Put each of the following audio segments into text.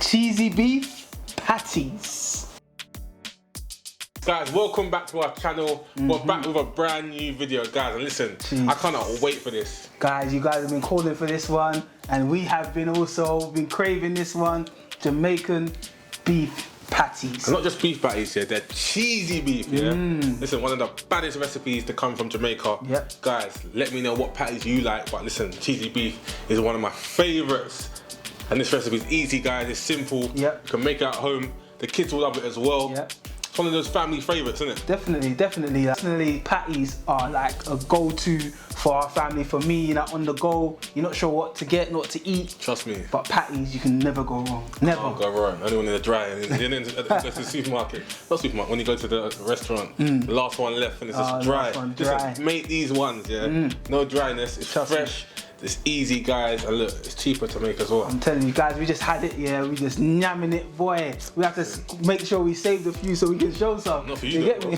cheesy beef patties. Guys, welcome back to our channel. We're back with a brand new video, guys. And listen, I cannot wait for this. Guys, you guys have been calling for this one, and we have been craving this one. Jamaican beef patties. And not just beef patties, yeah, they're cheesy beef, yeah. Listen, one of the baddest recipes to come from Jamaica. Yep. Guys, let me know what patties you like, but listen, cheesy beef is one of my favorites. And this recipe is easy, guys. It's simple. Yep. You can make it at home. The kids will love it as well. Yep. It's one of those family favorites, isn't it? Definitely patties are like a go-to for our family. For me, you know, on the go, you're not sure what to get, not to eat. Trust me. But patties, you can never go wrong. Never. Can't go wrong. Only when they're dry. And then at the supermarket. Not supermarket, when you go to the restaurant, the last one left and it's just dry. Listen, make these ones, yeah. No dryness, it's fresh. It's easy, guys, and look, it's cheaper to make as well. I'm telling you guys, we just had it, yeah, we just nyamming it, boy. We have to make sure we saved a few so we can show some. Not for you, get me?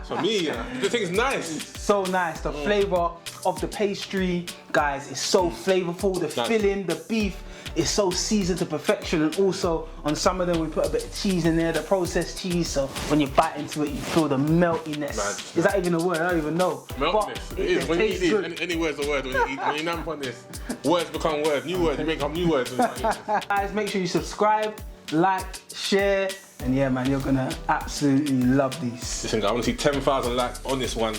For me, yeah. The thing's nice. It's so nice. The flavour of the pastry, guys, is so flavourful. The filling, the beef is so seasoned to perfection, and also on some of them we put a bit of cheese in there, the processed cheese, so when you bite into it you feel the meltiness. Is that even a word? I don't even know. Meltiness. It is. When you eat these, any word's a word when you eat. When you numb on this, words become words, new words, you make up new words. Guys, make sure you subscribe, like, share, and yeah, man, you're gonna absolutely love these. Listen, guys, I want to see 10,000 likes on this one.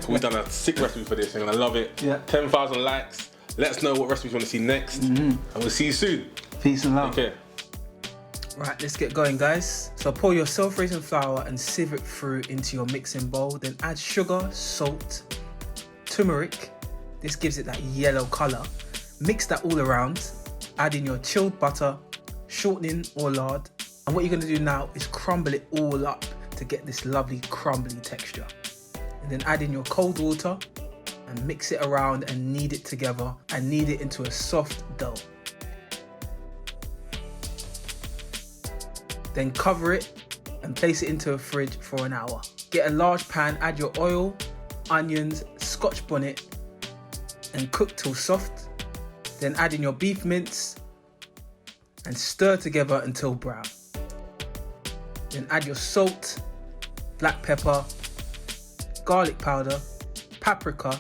We've done a sick recipe for this, and I love it. Yeah. 10,000 likes. Let us know what recipes you want to see next, and we'll see you soon. Peace and love. Take care. Right, let's get going, guys. So pour your self-raising flour and sieve it through into your mixing bowl. Then add sugar, salt, turmeric. This gives it that yellow color. Mix that all around. Add in your chilled butter, shortening or lard. And what you're gonna do now is crumble it all up to get this lovely crumbly texture. And then add in your cold water and mix it around and knead it together and knead it into a soft dough. Then cover it and place it into a fridge for an hour. Get a large pan, add your oil, onions, scotch bonnet, and cook till soft. Then add in your beef mince and stir together until brown. Then add your salt, black pepper, garlic powder, paprika,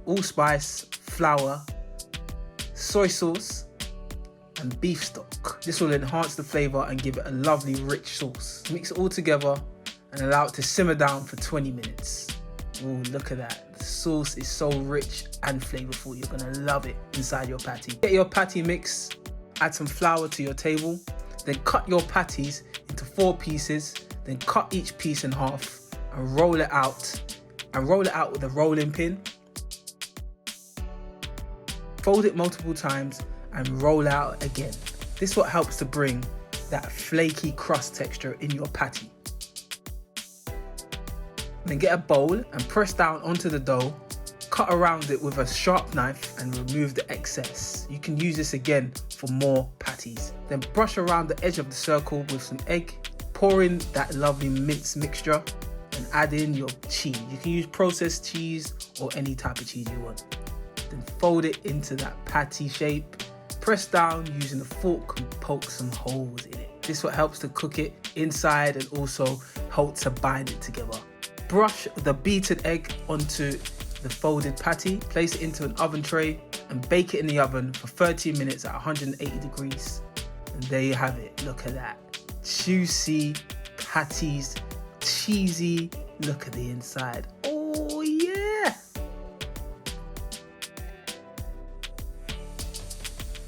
allspice, flour, soy sauce, and beef stock. This will enhance the flavour and give it a lovely rich sauce. Mix it all together and allow it to simmer down for 20 minutes. Ooh, look at that. The sauce is so rich and flavourful. You're gonna love it inside your patty. Get your patty mix, add some flour to your table, then cut your patties into 4 pieces, then cut each piece in half and roll it out. And roll it out with a rolling pin. Fold it multiple times and roll out again. This is what helps to bring that flaky crust texture in your patty. Then get a bowl and press down onto the dough, cut around it with a sharp knife and remove the excess. You can use this again for more patties. Then brush around the edge of the circle with some egg, pour in that lovely mince mixture and add in your cheese. You can use processed cheese or any type of cheese you want. Then fold it into that patty shape. Press down using a fork and poke some holes in it. This is what helps to cook it inside and also helps to bind it together. Brush the beaten egg onto the folded patty, place it into an oven tray and bake it in the oven for 30 minutes at 180 degrees. And there you have it. Look at that. Juicy patties, cheesy. Look at the inside. Oh.